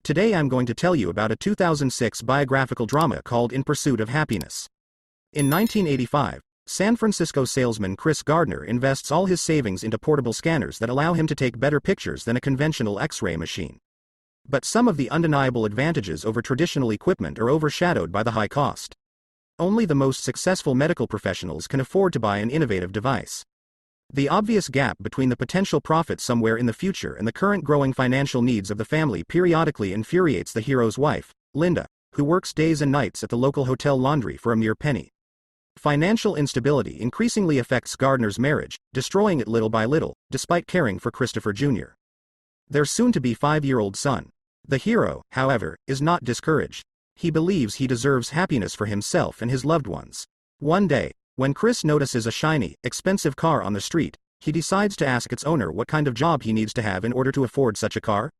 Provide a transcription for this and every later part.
Today I'm going to tell you about a 2006 biographical drama called In Pursuit of Happiness. In 1985, San Francisco salesman Chris Gardner invests all his savings into portable scanners that allow him to take better pictures than a conventional X-ray machine. But some of the undeniable advantages over traditional equipment are overshadowed by the high cost. Only the most successful medical professionals can afford to buy an innovative device. The obvious gap between the potential profit somewhere in the future and the current growing financial needs of the family periodically infuriates the hero's wife, Linda, who works days and nights at the local hotel laundry for a mere penny. Financial instability increasingly affects Gardner's marriage, destroying it little by little, despite caring for Christopher Jr., their soon-to-be 5-year-old son. The hero, however, is not discouraged. He believes he deserves happiness for himself and his loved ones. One day, when Chris notices a shiny, expensive car on the street, he decides to ask its owner what kind of job he needs to have in order to afford such a car.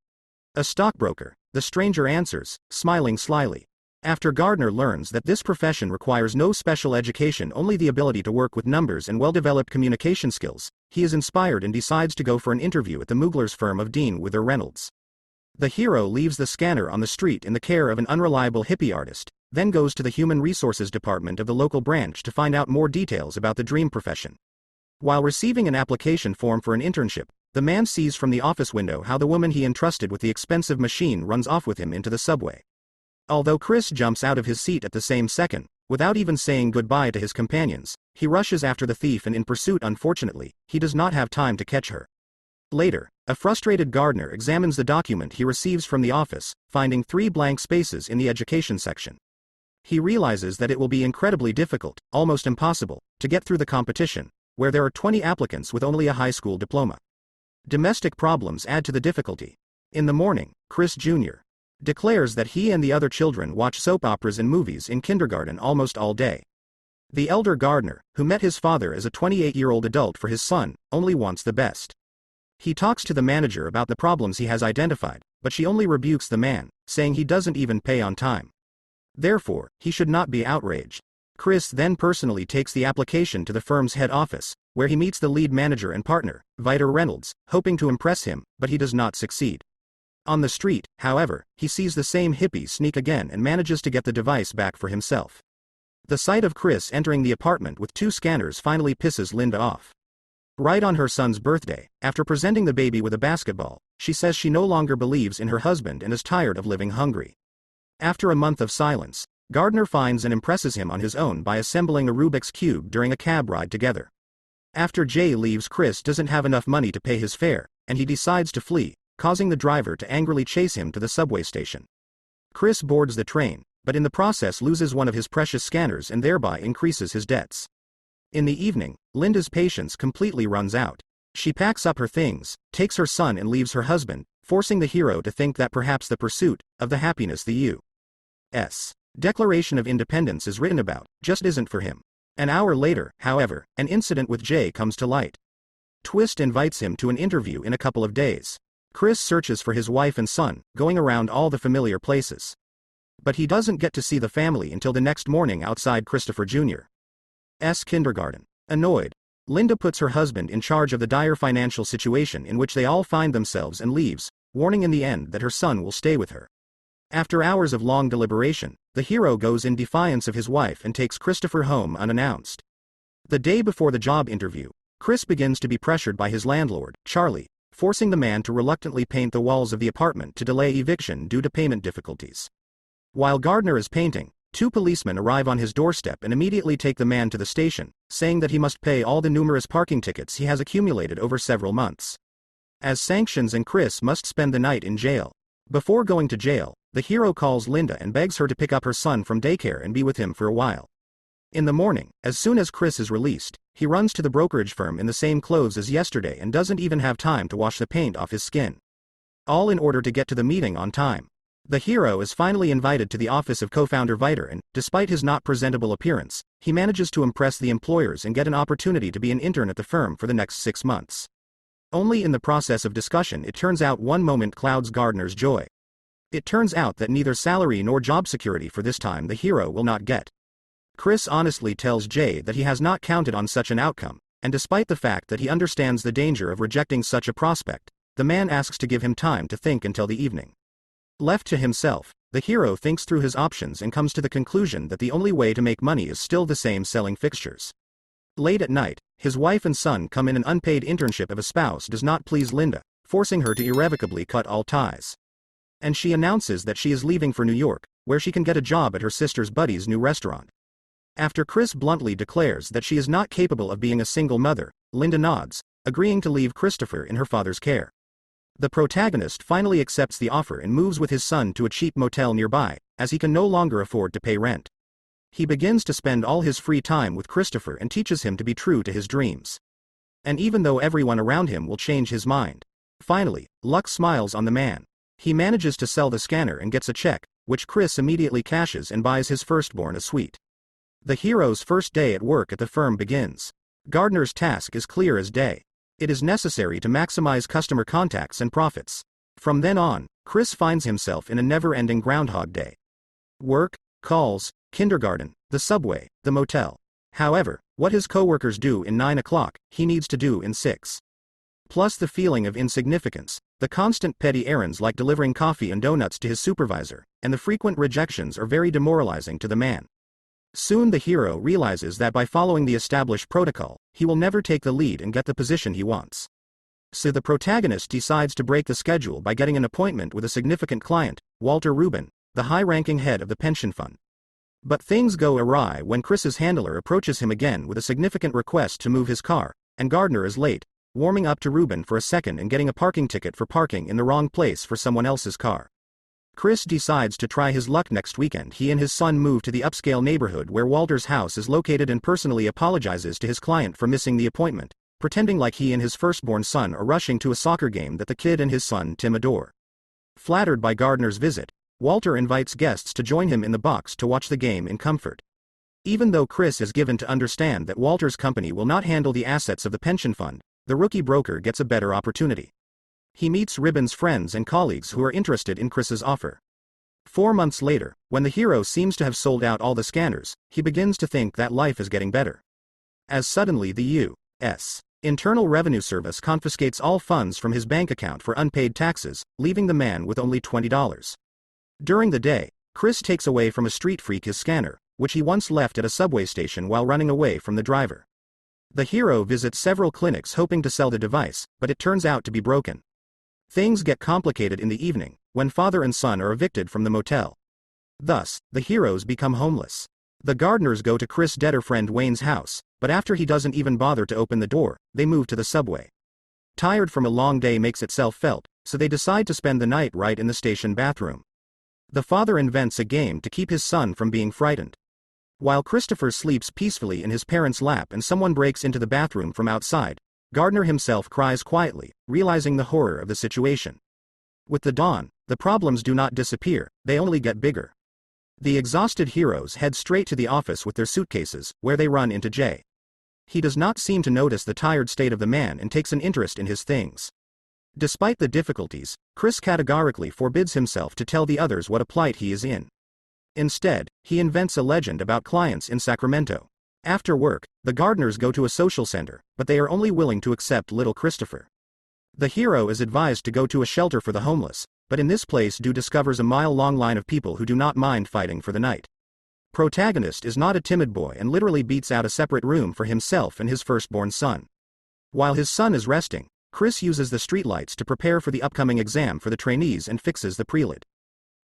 A stockbroker, the stranger answers, smiling slyly. After Gardner learns that this profession requires no special education, only the ability to work with numbers and well-developed communication skills, he is inspired and decides to go for an interview at the Moogler's firm of Dean Wither Reynolds. The hero leaves the scanner on the street in the care of an unreliable hippie artist, then goes to the Human Resources Department of the local branch to find out more details about the dream profession. While receiving an application form for an internship, the man sees from the office window how the woman he entrusted with the expensive machine runs off with him into the subway. Although Chris jumps out of his seat at the same second, without even saying goodbye to his companions, he rushes after the thief and in pursuit. Unfortunately, he does not have time to catch her. Later, a frustrated Gardner examines the document he receives from the office, finding 3 blank spaces in the education section. He realizes that it will be incredibly difficult, almost impossible, to get through the competition, where there are 20 applicants with only a high school diploma. Domestic problems add to the difficulty. In the morning, Chris Jr. declares that he and the other children watch soap operas and movies in kindergarten almost all day. The elder Gardner, who met his father as a 28-year-old adult for his son, only wants the best. He talks to the manager about the problems he has identified, but she only rebukes the man, saying he doesn't even pay on time. Therefore, he should not be outraged. Chris then personally takes the application to the firm's head office, where he meets the lead manager and partner, Wither Reynolds, hoping to impress him, but he does not succeed. On the street, however, he sees the same hippie sneak again and manages to get the device back for himself. The sight of Chris entering the apartment with 2 scanners finally pisses Linda off. Right on her son's birthday, after presenting the baby with a basketball, she says she no longer believes in her husband and is tired of living hungry. After a month of silence, Gardner finds and impresses him on his own by assembling a Rubik's Cube during a cab ride together. After Jay leaves, Chris doesn't have enough money to pay his fare, and he decides to flee, causing the driver to angrily chase him to the subway station. Chris boards the train, but in the process loses one of his precious scanners and thereby increases his debts. In the evening, Linda's patience completely runs out. She packs up her things, takes her son and leaves her husband, forcing the hero to think that perhaps the pursuit of the happiness the U.S. Declaration of Independence is written about just isn't for him. An hour later, however, an incident with Jay comes to light. Twist invites him to an interview in a couple of days. Chris searches for his wife and son, going around all the familiar places. But he doesn't get to see the family until the next morning outside Christopher Jr.'s kindergarten. Annoyed, Linda puts her husband in charge of the dire financial situation in which they all find themselves and leaves, warning in the end that her son will stay with her. After hours of long deliberation, the hero goes in defiance of his wife and takes Christopher home unannounced. The day before the job interview, Chris begins to be pressured by his landlord, Charlie, forcing the man to reluctantly paint the walls of the apartment to delay eviction due to payment difficulties. While Gardner is painting, 2 policemen arrive on his doorstep and immediately take the man to the station, saying that he must pay all the numerous parking tickets he has accumulated over several months as sanctions, and Chris must spend the night in jail. Before going to jail, the hero calls Linda and begs her to pick up her son from daycare and be with him for a while. In the morning, as soon as Chris is released, he runs to the brokerage firm in the same clothes as yesterday and doesn't even have time to wash the paint off his skin. All in order to get to the meeting on time. The hero is finally invited to the office of co-founder Wither and, despite his not presentable appearance, he manages to impress the employers and get an opportunity to be an intern at the firm for the next 6 months. Only in the process of discussion it turns out one moment clouds Gardner's joy. It turns out that neither salary nor job security for this time the hero will not get. Chris honestly tells Jay that he has not counted on such an outcome, and despite the fact that he understands the danger of rejecting such a prospect, the man asks to give him time to think until the evening. Left to himself, the hero thinks through his options and comes to the conclusion that the only way to make money is still the same: selling fixtures. Late at night, his wife and son come in. An unpaid internship of a spouse does not please Linda, forcing her to irrevocably cut all ties. And she announces that she is leaving for New York, where she can get a job at her sister's buddy's new restaurant. After Chris bluntly declares that she is not capable of being a single mother, Linda nods, agreeing to leave Christopher in her father's care. The protagonist finally accepts the offer and moves with his son to a cheap motel nearby, as he can no longer afford to pay rent. He begins to spend all his free time with Christopher and teaches him to be true to his dreams. And even though everyone around him will change his mind, finally, luck smiles on the man. He manages to sell the scanner and gets a check, which Chris immediately cashes and buys his firstborn a suite. The hero's first day at work at the firm begins. Gardner's task is clear as day. It is necessary to maximize customer contacts and profits. From then on, Chris finds himself in a never-ending Groundhog Day. Work, calls, kindergarten, the subway, the motel. However, what his coworkers do in 9 o'clock, he needs to do in 6. Plus the feeling of insignificance, the constant petty errands like delivering coffee and donuts to his supervisor, and the frequent rejections are very demoralizing to the man. Soon the hero realizes that by following the established protocol, he will never take the lead and get the position he wants. So the protagonist decides to break the schedule by getting an appointment with a significant client, Walter Rubin, the high-ranking head of the pension fund. But things go awry when Chris's handler approaches him again with a significant request to move his car, and Gardner is late, warming up to Rubin for a second and getting a parking ticket for parking in the wrong place for someone else's car. Chris decides to try his luck next weekend. He and his son move to the upscale neighborhood where Walter's house is located and personally apologizes to his client for missing the appointment, pretending like he and his firstborn son are rushing to a soccer game that the kid and his son Tim adore. Flattered by Gardner's visit, Walter invites guests to join him in the box to watch the game in comfort. Even though Chris is given to understand that Walter's company will not handle the assets of the pension fund, the rookie broker gets a better opportunity. He meets Rubin's friends and colleagues who are interested in Chris's offer. 4 months later, when the hero seems to have sold out all the scanners, he begins to think that life is getting better. As suddenly the U.S. Internal Revenue Service confiscates all funds from his bank account for unpaid taxes, leaving the man with only $20. During the day, Chris takes away from a street freak his scanner, which he once left at a subway station while running away from the driver. The hero visits several clinics hoping to sell the device, but it turns out to be broken. Things get complicated in the evening, when father and son are evicted from the motel. Thus, the heroes become homeless. The Gardners go to Chris' debtor friend Wayne's house, but after he doesn't even bother to open the door, they move to the subway. Tired from a long day makes itself felt, so they decide to spend the night right in the station bathroom. The father invents a game to keep his son from being frightened. While Christopher sleeps peacefully in his parents' lap and someone breaks into the bathroom from outside, Gardner himself cries quietly, realizing the horror of the situation. With the dawn, the problems do not disappear, they only get bigger. The exhausted heroes head straight to the office with their suitcases, where they run into Jay. He does not seem to notice the tired state of the man and takes an interest in his things. Despite the difficulties, Chris categorically forbids himself to tell the others what a plight he is in. Instead, he invents a legend about clients in Sacramento. After work, the Gardners go to a social center, but they are only willing to accept little Christopher. The hero is advised to go to a shelter for the homeless, but in this place discovers a mile-long line of people who do not mind fighting for the night. Protagonist is not a timid boy and literally beats out a separate room for himself and his firstborn son. While his son is resting, Chris uses the streetlights to prepare for the upcoming exam for the trainees and fixes the prelude.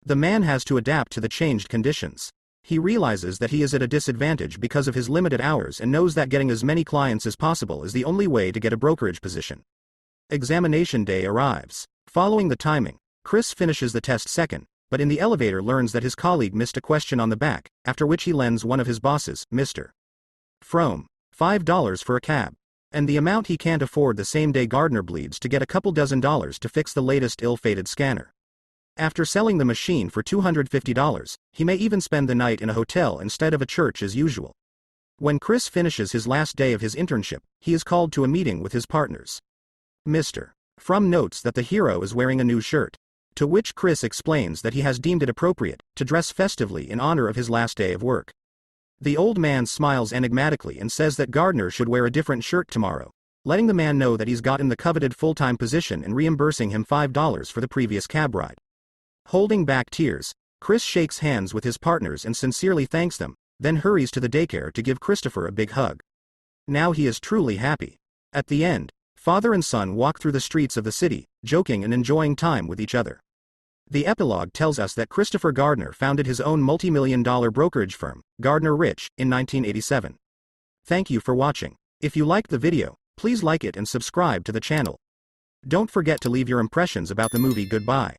The man has to adapt to the changed conditions. He realizes that he is at a disadvantage because of his limited hours and knows that getting as many clients as possible is the only way to get a brokerage position. Examination day arrives. Following the timing, Chris finishes the test second, but in the elevator learns that his colleague missed a question on the back, after which he lends one of his bosses, Mr. Frome, $5 for a cab. And the amount he can't afford. The same day Gardner bleeds to get a couple $dozen to fix the latest ill-fated scanner. After selling the machine for $250, he may even spend the night in a hotel instead of a church as usual. When Chris finishes his last day of his internship, he is called to a meeting with his partners. Mr. Frum notes that the hero is wearing a new shirt, to which Chris explains that he has deemed it appropriate to dress festively in honor of his last day of work. The old man smiles enigmatically and says that Gardner should wear a different shirt tomorrow, letting the man know that he's gotten the coveted full-time position and reimbursing him $5 for the previous cab ride. Holding back tears, Chris shakes hands with his partners and sincerely thanks them, then hurries to the daycare to give Christopher a big hug. Now he is truly happy. At the end, father and son walk through the streets of the city, joking and enjoying time with each other. The epilogue tells us that Christopher Gardner founded his own multi-million-dollar brokerage firm, Gardner Rich, in 1987. Thank you for watching. If you liked the video, please like it and subscribe to the channel. Don't forget to leave your impressions about the movie. Goodbye.